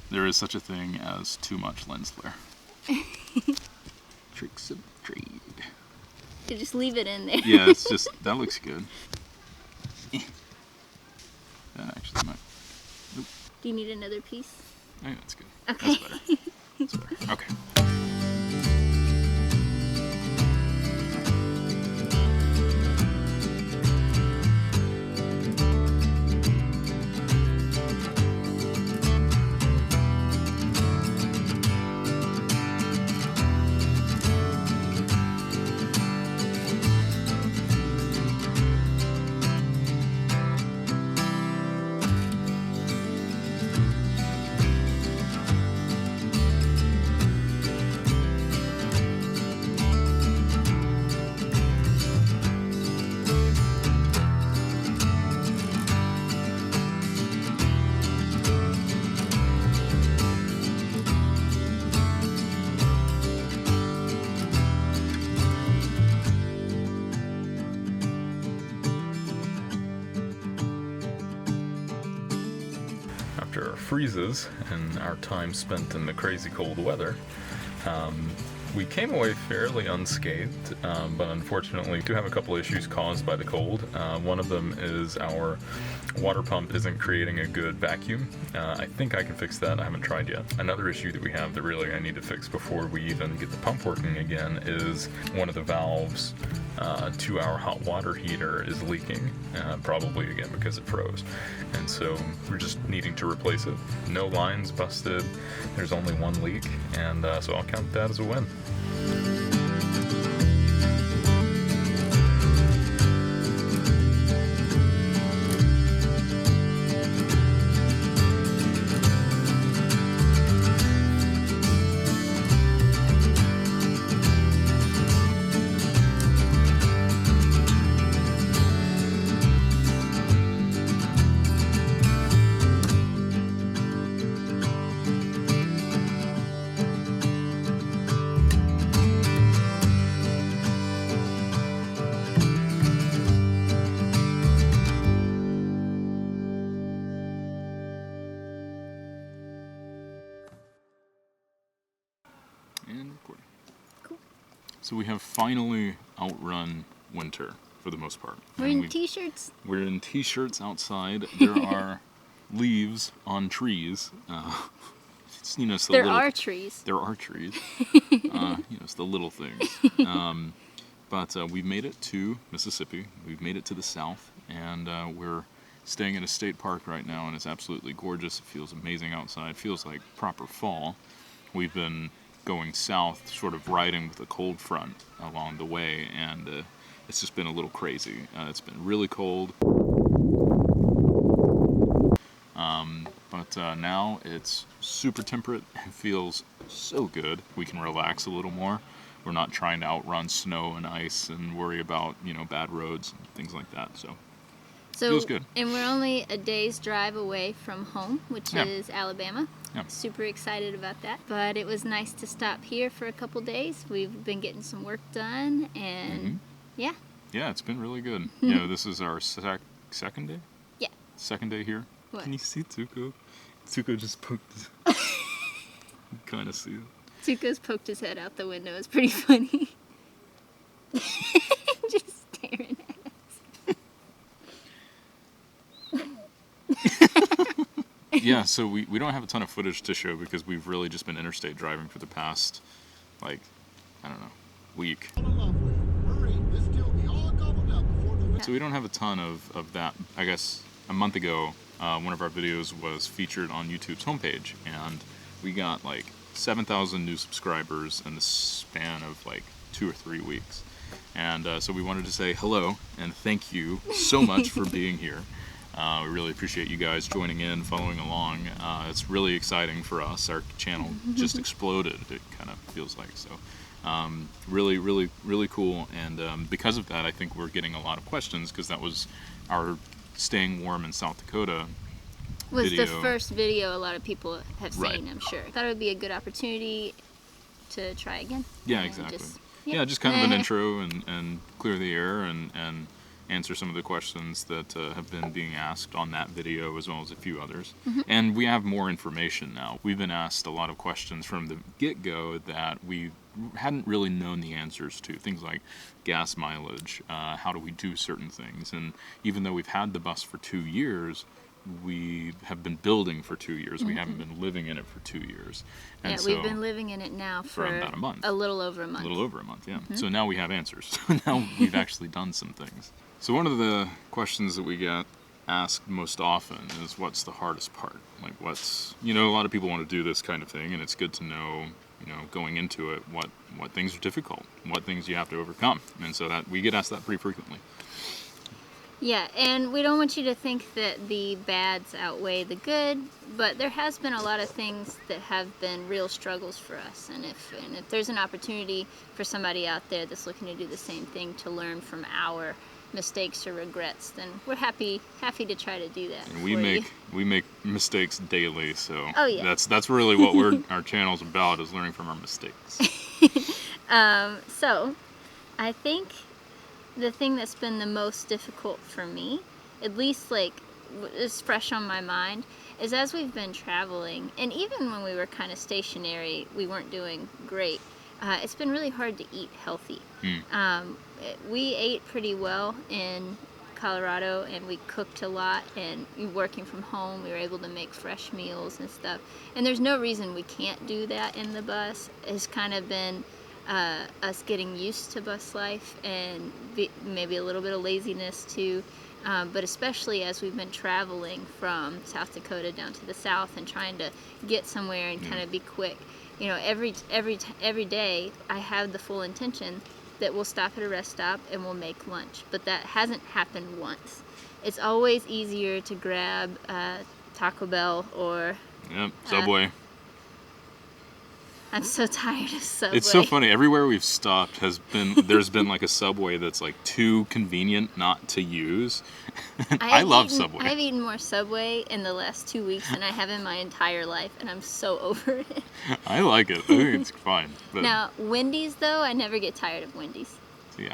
There is such a thing as too much lens flare. Tricks of the trade. You just leave it in there. Yeah, it's just, that looks good. That actually might. Oop. Do you need another piece? I think that's good. Okay. That's better. That's better. Okay. After our freezes and our time spent in the crazy cold weather, we came away fairly unscathed, but unfortunately we do have a couple issues caused by the cold. One of them is our water pump isn't creating a good vacuum. I think I can fix that. I haven't tried yet. Another issue that we have that really I need to fix before we even get the pump working again is one of the valves to our hot water heater is leaking, probably again because it froze. And so we're just needing to replace it. No lines busted, there's only one leak, and so I'll count that as a win. And recording. Cool. So we have finally outrun winter for the most part. We're in t-shirts. We're in t-shirts outside. There are leaves on trees. It's, There are trees. There are trees. It's the little things. But we've made it to Mississippi. We've made it to the south, and we're staying in a state park right now, and it's absolutely gorgeous. It feels amazing outside. It feels like proper fall. We've been going south, sort of riding with a cold front along the way, and it's just been a little crazy. It's been really cold. But now it's super temperate and feels so good. We can relax a little more. We're not trying to outrun snow and ice and worry about, bad roads and things like that. So feels good. And we're only a day's drive away from home, which Yeah. is Alabama. Yeah. Super excited about that. But it was nice to stop here for a couple days. We've been getting some work done, and yeah. Yeah, it's been really good. This is our second day? Yeah. Second day here. What? Can you see Tuco? Tuco just poked his... You kind of see it. Tuco's poked his head out the window. It's pretty funny. Just staring at us. Yeah, so we don't have a ton of footage to show because we've really just been interstate driving for the past, week. So we don't have a ton of that. I guess a month ago, one of our videos was featured on YouTube's homepage, and we got 7,000 new subscribers in the span of 2 or 3 weeks. And so we wanted to say hello and thank you so much for being here. We really appreciate you guys joining in, following along. It's really exciting for us. Our channel just exploded, it kind of feels like. So really, really, really cool. And because of that, I think we're getting a lot of questions, because that was our Staying Warm in South Dakota video. The first video a lot of people have seen, Right. I'm sure. Thought it would be a good opportunity to try again. Yeah, And exactly. just Kind of an intro and clear the air and answer some of the questions that have been being asked on that video, as well as a few others. And we have more information now. We've been asked a lot of questions from the get-go that we hadn't really known the answers to. Things like gas mileage, how do we do certain things. And even though we've had the bus for 2 years, we have been building for 2 years. We haven't been living in it for 2 years. And yeah, we've been living in it now for about a month. A little over a month. A little over a month, yeah. So now we have answers. So now we've actually done some things. So one of the questions that we get asked most often is, what's the hardest part? Like, what's, a lot of people want to do this kind of thing, and it's good to know, going into it, what things are difficult, what things you have to overcome. And so that we get asked that pretty frequently. Yeah, and we don't want you to think that the bads outweigh the good, but there has been a lot of things that have been real struggles for us. And if there's an opportunity for somebody out there that's looking to do the same thing, to learn from our mistakes or regrets, then we're happy to try to do that. And we make mistakes daily, so oh, yeah. that's really what our channel's about, is learning from our mistakes. So I think the thing that's been the most difficult for me, at least is fresh on my mind, is as we've been traveling, and even when we were kind of stationary, we weren't doing great. It's been really hard to eat healthy. We ate pretty well in Colorado, and we cooked a lot, and working from home, we were able to make fresh meals and stuff. And there's no reason we can't do that in the bus. It's kind of been us getting used to bus life, and maybe a little bit of laziness too, but especially as we've been traveling from South Dakota down to the south and trying to get somewhere and kind of be quick. Every day I have the full intention that we'll stop at a rest stop and we'll make lunch, but that hasn't happened once. It's always easier to grab Taco Bell or Subway. I'm so tired of Subway. It's so funny. Everywhere we've stopped there's been like a Subway that's like too convenient not to use. I love Subway. I've eaten more Subway in the last 2 weeks than I have in my entire life, and I'm so over it. I like it. I think it's fine. But now, Wendy's, though, I never get tired of Wendy's. See,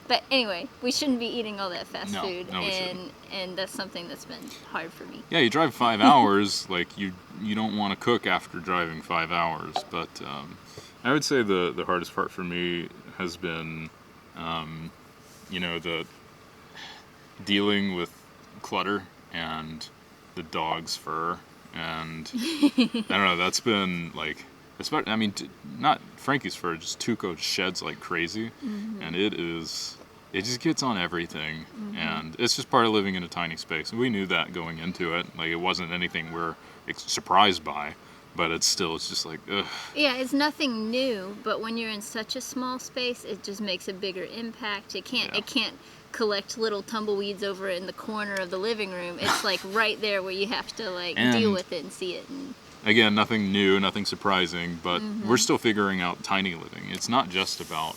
But anyway, we shouldn't be eating all that fast food, we shouldn't. And that's something that's been hard for me. Yeah, you drive 5 hours, like you don't want to cook after driving 5 hours. But I would say the hardest part for me has been, the dealing with clutter and the dog's fur, and I don't know. That's been like, especially, I mean, not Frankie's fur, just Tuco sheds like crazy, and it just gets on everything, and it's just part of living in a tiny space. And we knew that going into it. Like, it wasn't anything we're surprised by, but it's just like, ugh. Yeah, it's nothing new, but when you're in such a small space, it just makes a bigger impact. It can't collect little tumbleweeds over in the corner of the living room. It's like right there where you have to deal with it and see it. And again, nothing new, nothing surprising, but we're still figuring out tiny living. It's not just about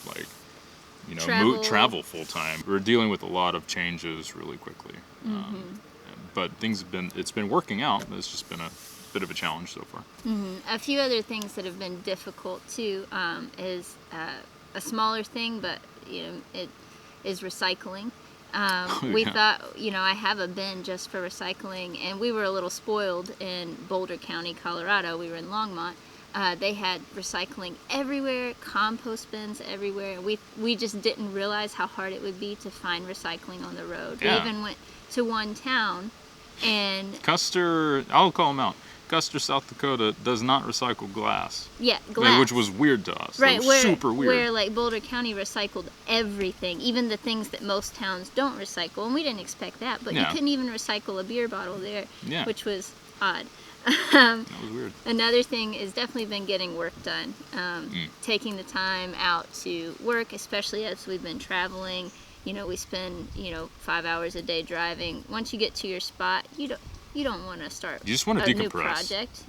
travel full time. We're dealing with a lot of changes really quickly. But it's been working out. It's just been a bit of a challenge so far. A few other things that have been difficult too is a smaller thing, but it is recycling. We thought, I have a bin just for recycling, and we were a little spoiled in Boulder County, Colorado. We were in Longmont. They had recycling everywhere, compost bins everywhere. We just didn't realize how hard it would be to find recycling on the road. Yeah. We even went to one town, and Custer, I'll call them out. Custer, South Dakota does not recycle glass. Yeah, glass. Which was weird to us. Right, that was super weird. Where Boulder County recycled everything, even the things that most towns don't recycle, and we didn't expect that, but you couldn't even recycle a beer bottle there, which was odd. That was weird. Another thing is definitely been getting work done. Taking the time out to work, especially as we've been traveling. We spend 5 hours a day driving. Once you get to your spot, you don't want to start you just want to a decompress. new project,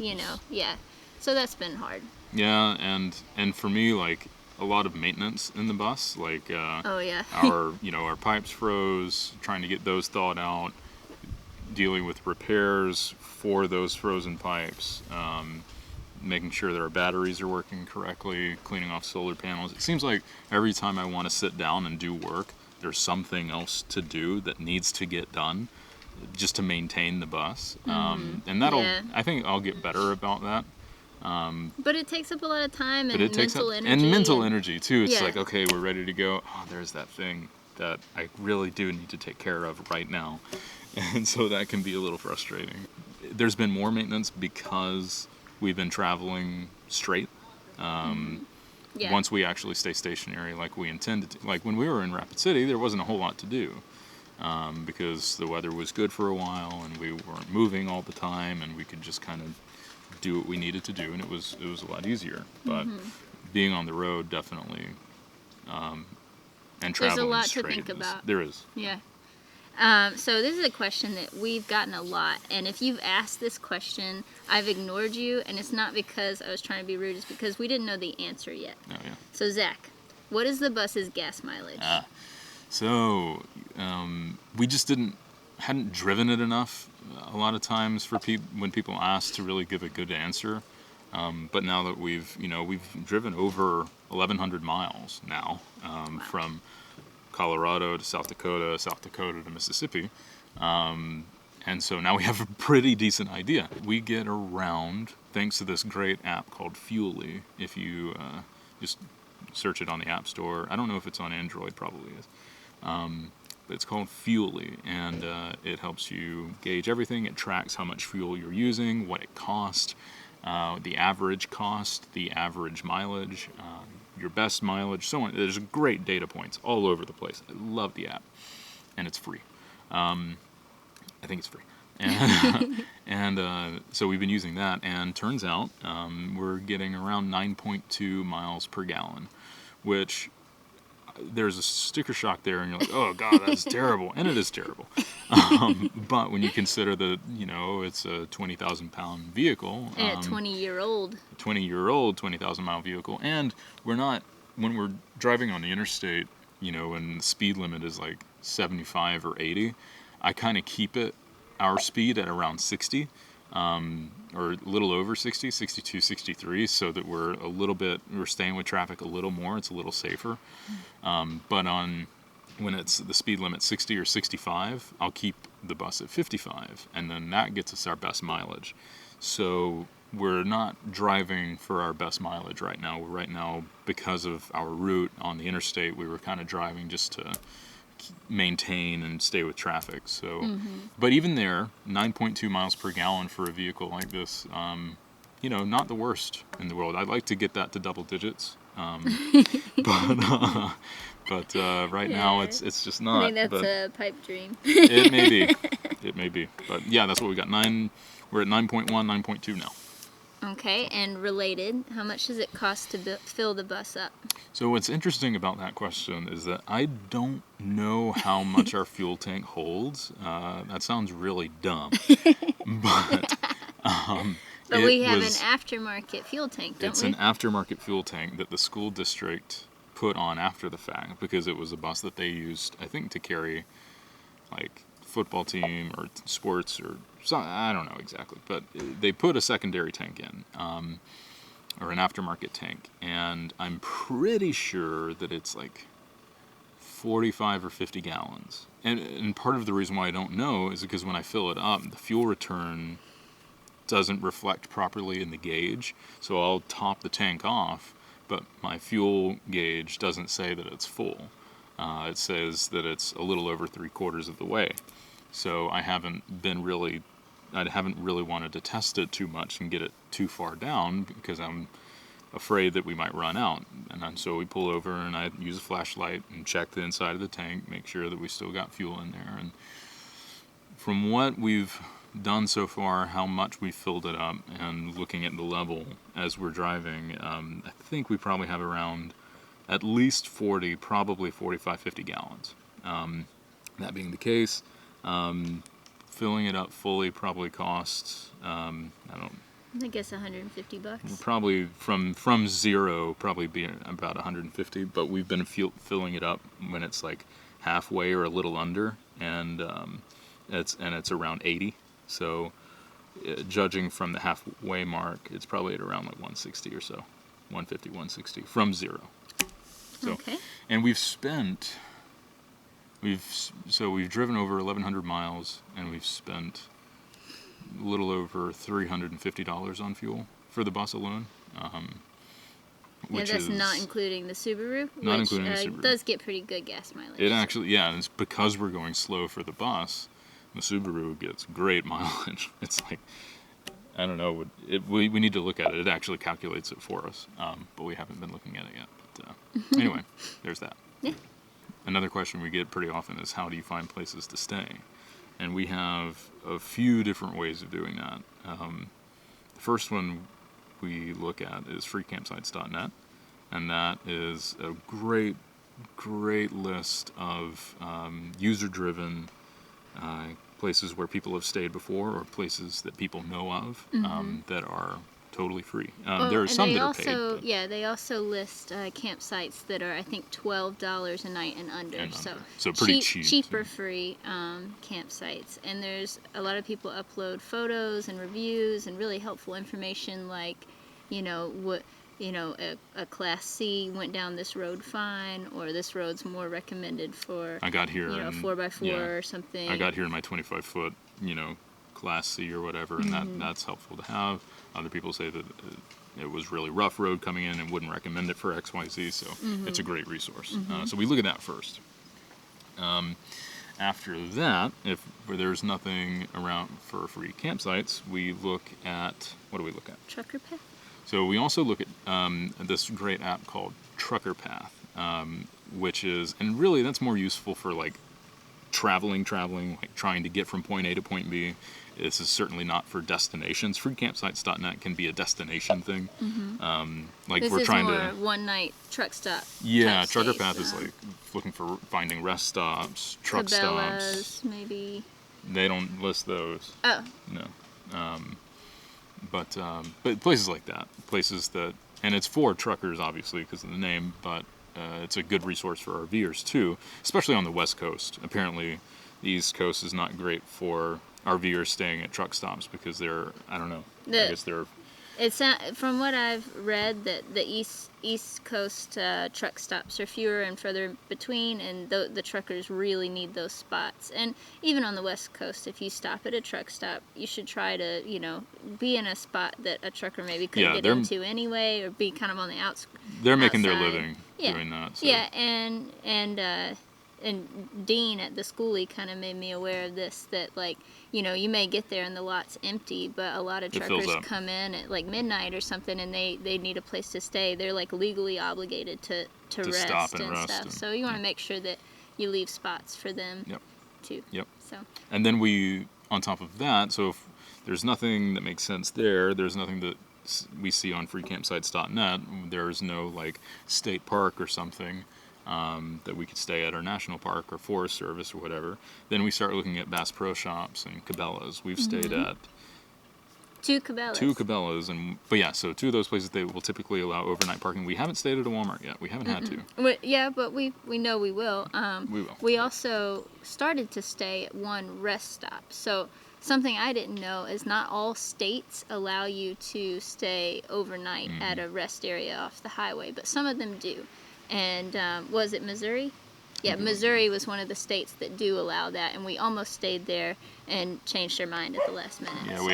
yeah. So that's been hard. Yeah, and for me, like, a lot of maintenance in the bus, like our pipes froze, trying to get those thawed out, dealing with repairs for those frozen pipes, making sure that our batteries are working correctly, cleaning off solar panels. It seems like every time I want to sit down and do work, there's something else to do that needs to get done just to maintain the bus. And that'll, I think I'll get better about that. But it takes up a lot of time and mental energy. And mental energy too. It's Yeah. like, okay, we're ready to go. Oh, there's that thing that I really do need to take care of right now. And so that can be a little frustrating. There's been more maintenance because we've been traveling straight. Yeah. Once we actually stay stationary like we intended to. Like when we were in Rapid City, there wasn't a whole lot to do. Because the weather was good for a while and we weren't moving all the time and we could just kind of do what we needed to do, and it was a lot easier. But being on the road definitely, and traveling There's a lot straight to think about. There is. Yeah. So this is a question that we've gotten a lot, and if you've asked this question, I've ignored you, and it's not because I was trying to be rude, it's because we didn't know the answer yet. Oh yeah. So Zach, what is the bus's gas mileage? So we just hadn't driven it enough a lot of times for when people ask to really give a good answer. But now that we've driven over 1,100 miles now, from Colorado to South Dakota to Mississippi. And so now we have a pretty decent idea. We get around, thanks to this great app called Fuelly. If you just search it on the App Store. I don't know if it's on Android, probably is. But it's called Fuelly, and it helps you gauge everything. It tracks how much fuel you're using, what it costs, the average cost, the average mileage, your best mileage, so on. There's great data points all over the place. I love the app, and it's free. I think it's free. And so we've been using that, and turns out we're getting around 9.2 miles per gallon, which there's a sticker shock there, and you're like, oh god, that's terrible, and it is terrible. But when you consider that, it's a 20,000 pound vehicle, and a 20-year-old 20,000 mile vehicle, and when we're driving on the interstate, and the speed limit is like 75 or 80, I kind of keep our speed at around 60, or a little over 60, 62, 63, so that we're staying with traffic a little more. It's a little safer. But when it's the speed limit 60 or 65, I'll keep the bus at 55, and then that gets us our best mileage. So we're not driving for our best mileage right now. Right now, because of our route on the interstate, we were kind of driving just to maintain and stay with traffic. So, but even there, 9.2 miles per gallon for a vehicle like this, not the worst in the world. I'd like to get that to double digits, but right now it's just not. I think that's a pipe dream. It may be, but yeah, that's what we got. We're at 9.1, 9.2 now. Okay, and related, how much does it cost to fill the bus up? So what's interesting about that question is that I don't know how much our fuel tank holds. That sounds really dumb, but we have an aftermarket fuel tank, don't we? It's an aftermarket fuel tank that the school district put on after the fact, because it was a bus that they used, I think, to carry like football team or sports or something. I don't know exactly, but they put a secondary tank in, or an aftermarket tank, and I'm pretty sure that it's like 45 or 50 gallons. And part of the reason why I don't know is because when I fill it up, the fuel return doesn't reflect properly in the gauge, so I'll top the tank off, but my fuel gauge doesn't say that it's full. It says that it's a little over 3/4 of the way. So I haven't really wanted to test it too much and get it too far down, because I'm afraid that we might run out. And so we pull over, and I use a flashlight and check the inside of the tank, make sure that we still got fuel in there. And from what we've done so far, how much we filled it up, and looking at the level as we're driving, I think we probably have around at least 40, probably 45, 50 gallons. That being the case, filling it up fully probably costs, I guess $150. Probably from zero, probably be about 150. But we've been filling it up when it's like halfway or a little under, and it's around 80. So, judging from the halfway mark, it's probably at around like 160 or so, 150, 160 from zero. So, okay. And we've spent We've driven over 1,100 miles, and we've spent a little over $350 on fuel for the bus alone. And that's not including the Subaru, not which including the Subaru. does get pretty good gas mileage. It actually, yeah, and it's because we're going slow for the bus. The Subaru gets great mileage. It's like, I don't know, we need to look at it. It actually calculates it for us, but we haven't been looking at it yet. But anyway, there's that. Yeah. Another question we get pretty often is, how do you find places to stay? And we have a few different ways of doing that. The first one we look at is freecampsites.net, and that is a great list of user-driven places where people have stayed before, or places that people know of that are totally free. There are some that are paid. But they also list campsites that are, I think, $12 a night and under. So pretty cheap. Cheaper free campsites. And there's a lot of people upload photos and reviews and really helpful information, like, a Class C went down this road fine, or this road's more recommended for, I got here 4x4 or something. I got here in my 25-foot, Class C or whatever, and that's helpful to have. Other people say that it was really rough road coming in and wouldn't recommend it for XYZ, so it's a great resource. So we look at that first. After that, if there's nothing around for free campsites, we look at, what do we look at? Trucker Path. So we also look at this great app called Trucker Path, which is, and really that's more useful for like traveling, like trying to get from point A to point B. This is certainly not for destinations. Freecampsites.net can be a destination thing. Like this we're trying more to one night truck stop. Yeah, Trucker Path is like looking for finding rest stops, truck Cabela's, stops. maybe. They don't list those. Oh. No. But places like that, places that, and it's for truckers obviously because of the name, but it's a good resource for RVers too, especially on the West Coast. Apparently, the East Coast is not great for RVers staying at truck stops because they're, I don't know, I guess they're... It's from what I've read, that the East Coast truck stops are fewer and further between, and the truckers really need those spots. And even on the West Coast, if you stop at a truck stop, you should try to, be in a spot that a trucker maybe couldn't get into anyway, or be kind of on the outskirts. They're making their living doing that. So. Yeah, and Dean at the skoolie kind of made me aware of this, that like, you may get there and the lot's empty, but a lot of truckers come in at like midnight or something, and they need a place to stay. They're like legally obligated to rest stop and stuff. So you want to make sure that you leave spots for them too. Yep. So. And then we, on top of that, so if there's nothing that makes sense there's nothing that we see on freecampsites.net. There's no like state park or something that we could stay at, or national park or Forest Service or whatever. Then we start looking at Bass Pro Shops and Cabela's. We've stayed at two Cabela's, so two of those places, they will typically allow overnight parking. We haven't stayed at a Walmart yet. We haven't had to. Yeah, but we know we will. We will. We also started to stay at one rest stop. So something I didn't know is not all states allow you to stay overnight at a rest area off the highway, but some of them do. And was it Missouri? Yeah, Missouri was one of the states that do allow that, and we almost stayed there and changed our mind at the last minute. Yeah, we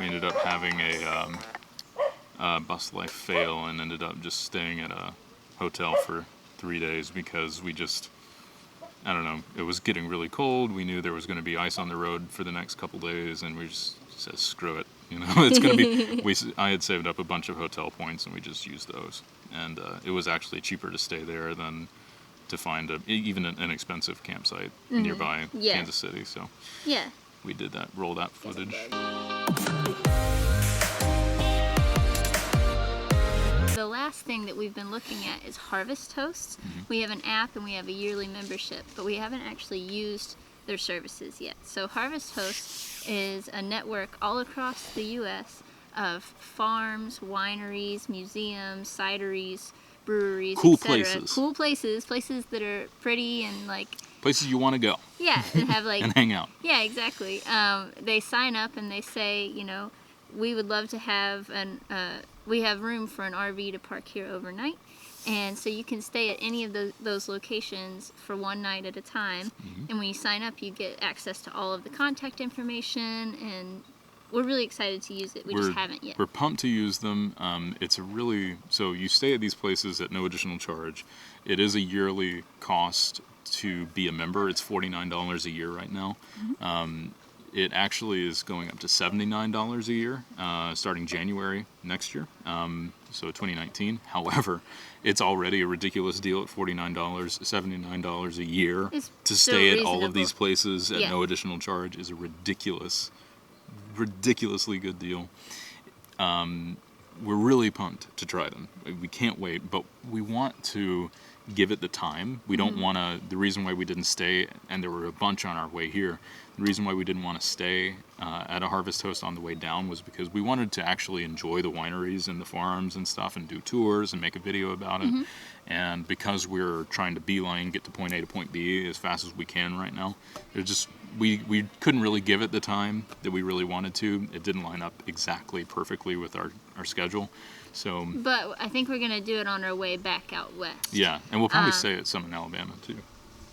ended up having a Buslife fail and ended up just staying at a hotel for 3 days because we just, I don't know, it was getting really cold. We knew there was going to be ice on the road for the next couple days, and we just said, screw it. It's going to be, I had saved up a bunch of hotel points, and we just used those. And it was actually cheaper to stay there than to find even an expensive campsite nearby Kansas City. So we did that, roll that footage. The last thing that we've been looking at is Harvest Hosts. We have an app and we have a yearly membership, but we haven't actually used their services yet. So Harvest Hosts is a network all across the U.S. of farms, wineries, museums, cideries, breweries, cool etc. places. Cool places that are pretty and like places you want to go. Yeah, and have like and hang out. Yeah, exactly. They sign up and they say, we would love to have we have room for an RV to park here overnight, And so you can stay at any of those locations for one night at a time. And when you sign up, you get access to all of the contact information, and we're really excited to use it. We just haven't yet. We're pumped to use them. So you stay at these places at no additional charge. It is a yearly cost to be a member. It's $49 a year right now. It actually is going up to $79 a year starting January next year, so 2019. However, it's already a ridiculous deal at $49, $79 a year to stay at all of these places at no additional charge is a ridiculously good deal. We're really pumped to try them. We can't wait, but we want to give it the time. We don't want to, the reason why we didn't stay, and there were a bunch on our way here, the reason why we didn't want to stay at a Harvest Host on the way down was because we wanted to actually enjoy the wineries and the farms and stuff and do tours and make a video about it. And because we're trying to beeline, get to point A to point B as fast as we can right now, we couldn't really give it the time that we really wanted to. It didn't line up exactly perfectly with our schedule. So, but I think we're going to do it on our way back out west. Yeah, and we'll probably stay at some in Alabama too.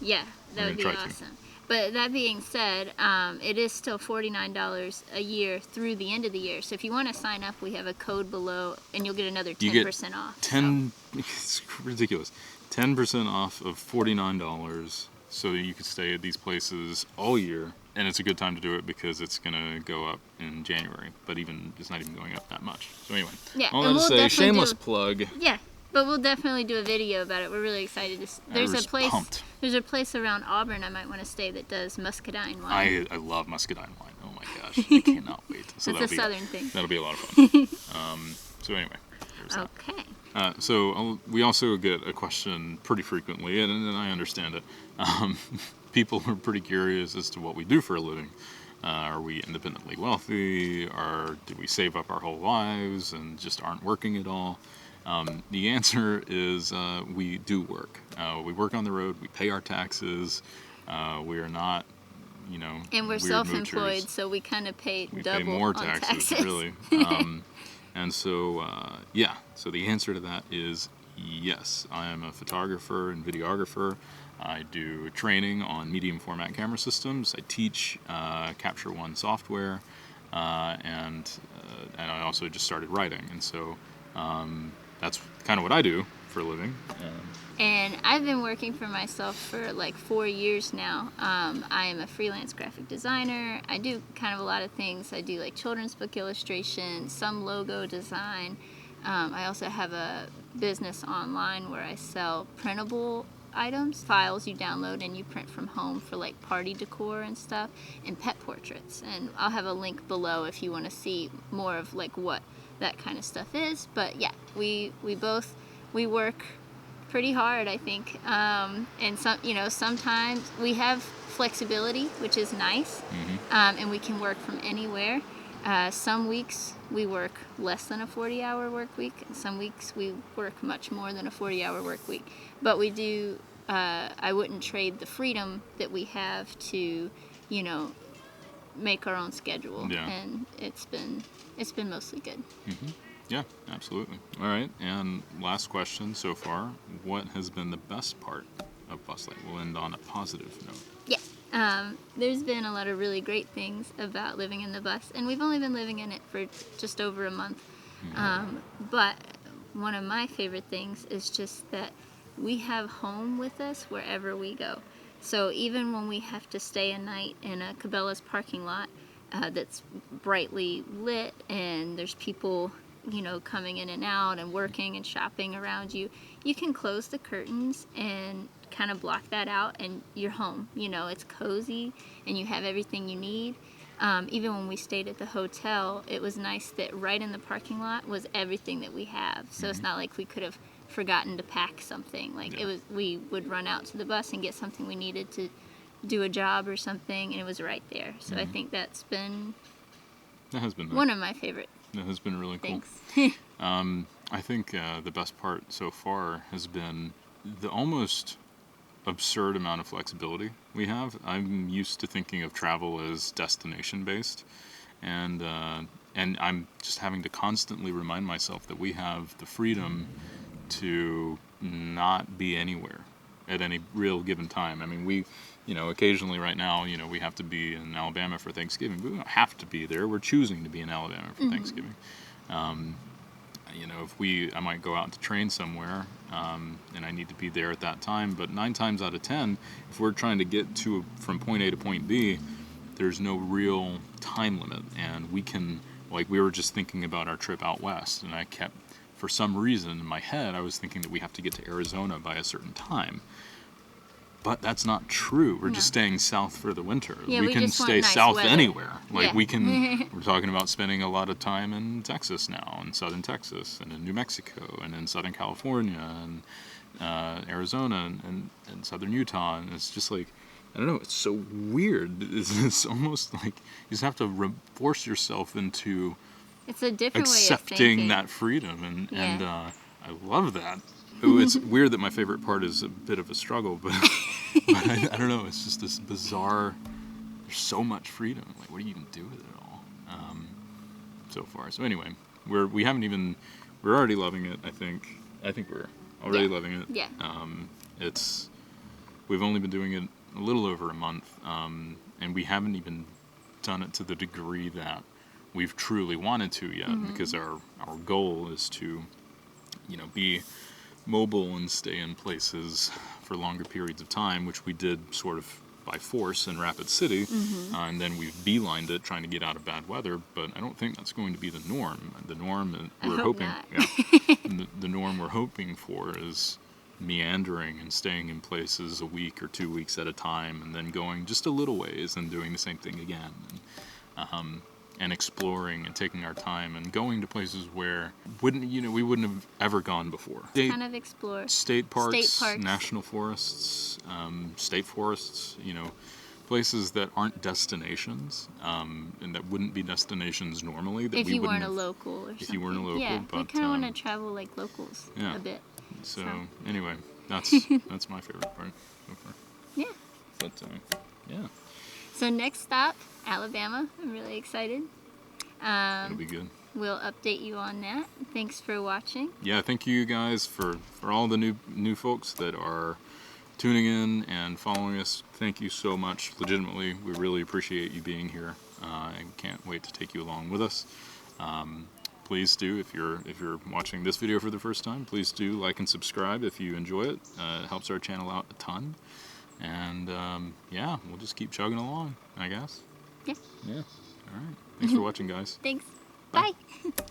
Yeah, that would be awesome. But that being said, it is still $49 a year through the end of the year. So if you want to sign up, we have a code below, and you'll get another 10% off. It's ridiculous. 10% off of $49, so that you could stay at these places all year. And it's a good time to do it because it's going to go up in January. But it's not even going up that much. So anyway, all that to say, shameless plug. Yeah. But we'll definitely do a video about it. We're really excited. There's a place around Auburn I might want to stay that does muscadine wine. I love muscadine wine. Oh my gosh, I cannot wait. So it's a southern thing. That'll be a lot of fun. So anyway, there's that. Okay. So we also get a question pretty frequently, and I understand it. People are pretty curious as to what we do for a living. Are we independently wealthy? Or do we save up our whole lives and just aren't working at all? The answer is we do work. We work on the road. We pay our taxes. We are not, and we're self-employed, moochers. So we kind of pay we double pay more on taxes, really. And so, so the answer to that is yes. I am a photographer and videographer. I do training on medium format camera systems. I teach Capture One software, and I also just started writing. And so that's kind of what I do for a living. And I've been working for myself for like 4 years now. I am a freelance graphic designer. I do kind of a lot of things. I do like children's book illustration, some logo design. I also have a business online where I sell printable items, files you download and you print from home for like party decor and stuff, and pet portraits. And I'll have a link below if you want to see more of like what that kind of stuff is. But yeah, we work pretty hard, I think, and sometimes we have flexibility, which is nice, and we can work from anywhere. Some weeks we work less than a 40-hour work week, and some weeks we work much more than a 40-hour work week. But we do, I wouldn't trade the freedom that we have to, make our own schedule. Yeah. And it's been mostly good. Yeah, absolutely. All right, and last question so far. What has been the best part of Buslife? We'll end on a positive note. Yeah. There's been a lot of really great things about living in the bus, and we've only been living in it for just over a month. But one of my favorite things is just that we have home with us wherever we go. So even when we have to stay a night in a Cabela's parking lot that's brightly lit and there's people coming in and out and working and shopping around you, you can close the curtains and kind of block that out and you're home. It's cozy and you have everything you need. Even when we stayed at the hotel, it was nice that right in the parking lot was everything that we have. So it's not like we could have forgotten to pack something. We would run out to the bus and get something we needed to do a job or something, and it was right there. So I think that has been one of my favorite. That has been really cool. Thanks. I think the best part so far has been the almost absurd amount of flexibility we have. I'm used to thinking of travel as destination based, and I'm just having to constantly remind myself that we have the freedom to not be anywhere at any real given time. I mean, we, occasionally right now, we have to be in Alabama for Thanksgiving, but we don't have to be there. We're choosing to be in Alabama for Thanksgiving. I might go out to train somewhere, and I need to be there at that time, but 9 times out of 10, if we're trying to get from point A to point B, there's no real time limit, and we can, like, we were just thinking about our trip out west, and I kept, for some reason in my head, I was thinking that we have to get to Arizona by a certain time. But that's not true. We're just staying south for the winter. Yeah, we we can just want stay nice south weather. anywhere. Like, Yeah. we can, we're talking about spending a lot of time in Texas now, in southern Texas, and in New Mexico, and in southern California, and Arizona, and southern Utah. And it's just like, I don't know, it's so weird. It's almost like you just have to force yourself into It's a different way of accepting thinking. that freedom, and Yeah. I love that. It's weird that my favorite part is a bit of a struggle, but I don't know. It's just this bizarre. There's so much freedom. Like, what do you even do with it all? So far. So anyway, we're already loving it. I think we're already loving it. Yeah. We've only been doing it a little over a month, and we haven't even done it to the degree that we've truly wanted to yet, because our goal is to, be mobile and stay in places for longer periods of time, which we did sort of by force in Rapid City, and then we've beelined it trying to get out of bad weather, but I don't think that's going to be the norm. The norm we're hoping, the norm we're hoping for is meandering and staying in places a week or 2 weeks at a time, and then going just a little ways and doing the same thing again, and exploring and taking our time and going to places where we wouldn't have ever gone before. Kind of explore. State parks, national forests, state forests, places that aren't destinations, and that wouldn't be destinations normally. That If we you wouldn't weren't a have, local or something. if you weren't a local, yeah, but we kind of want to travel like locals a bit. So anyway, that's my favorite part so far. Yeah. But yeah, So next stop, Alabama. I'm really excited. it'll be good. We'll update you on that. Thanks for watching. Yeah, thank you guys for all the new folks that are tuning in and following us. Thank you so much. Legitimately, we really appreciate you being here, and can't wait to take you along with us. Please do, if you're watching this video for the first time, please do like and subscribe if you enjoy it. It helps our channel out a ton. And yeah, we'll just keep chugging along, I guess. Yeah. Yeah. All right. Thanks for watching, guys. Thanks. Bye. Bye.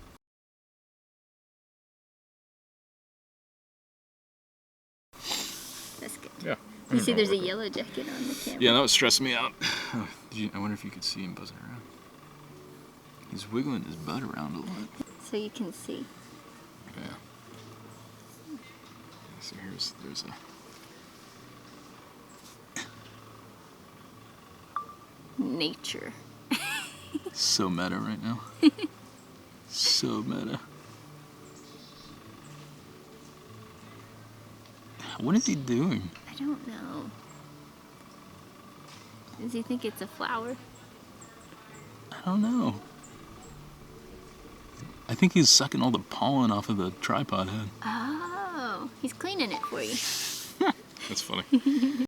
That's good. Yeah. You see there's a yellow jacket on the camera. Yeah, that was stressing me out. I wonder if you could see him buzzing around. He's wiggling his butt around a lot. So you can see. Yeah. So there's a Nature. so meta right now. So meta. What is he doing? I don't know. Does he think it's a flower? I don't know. I think he's sucking all the pollen off of the tripod head. Oh, he's cleaning it for you. That's funny.